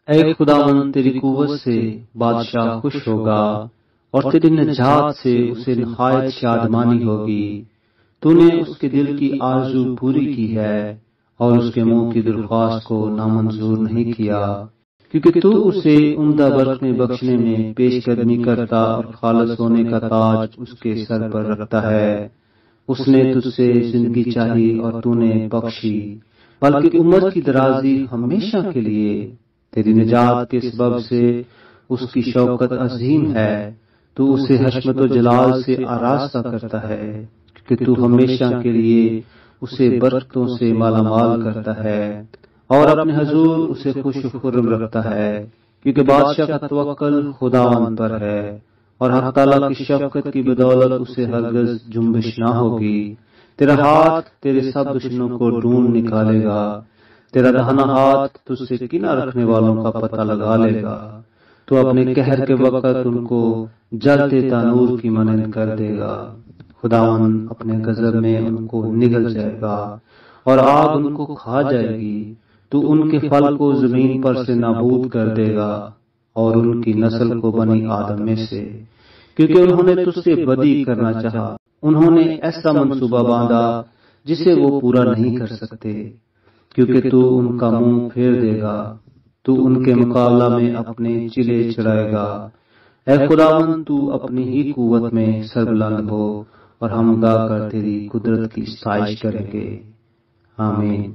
اے خداوند، تیری قوت سے بادشاہ خوش ہوگا اور تیری نجات سے اسے نہایت شادمانی ہوگی۔ تو نے اس کے دل کی آرزو پوری کی ہے اور اس کے منہ کی درخواست کو نامنظور نہیں کیا، کیونکہ تو اسے عمدہ برق میں بخشنے میں پیش قدمی کرتا اور خالص ہونے کا تاج اس کے سر پر رکھتا ہے۔ اس نے تجھ سے زندگی چاہی اور تو نے بخشی، بلکہ عمر کی درازی ہمیشہ کے لیے۔ تیری نجات کے سبب سے اس کی شوکت عظیم ہے، تو اسے حشمت و جلال سے آراستہ کرتا ہے، کہ تو ہمیشہ کے لیے اسے برکتوں سے مالا مال کرتا ہے اور اپنے حضور اسے خوش و خرم رکھتا ہے، کیونکہ بادشاہ کا توکل خداوند پر ہے اور حق تعالیٰ کی شفقت کی بدولت اسے ہرگز جنبش نہ ہوگی۔ تیرا ہاتھ تیرے سب دشمنوں کو ڈھونڈ نکالے گا، تیرا دہنا ہاتھ تجھ سے کینہ رکھنے والوں کا پتہ لگا لے گا۔ تو اپنے قہر کے وقت ان کو جلتے تنور کی مانند کر دے گا۔ خداوند اپنے غضب میں ان کو نگل جائے گا اور آگ ان کو کھا جائے گی۔ تو ان کے پھل کو زمین پر سے نابود کر دے گا اور ان کی نسل کو بنی آدم میں سے، کیونکہ انہوں نے تجھ سے بدی کرنا چاہا۔ انہوں نے ایسا منصوبہ باندھا جسے وہ پورا نہیں کر سکتے، کیونکہ تو ان کا منہ پھیر دے گا، تو ان کے مقابلہ میں اپنے چلے چڑھائے گا۔ اے خداوند، تو اپنی ہی قوت میں سربلند ہو اور ہم گا کر تیری قدرت کی ستائش کریں گے۔ آمین۔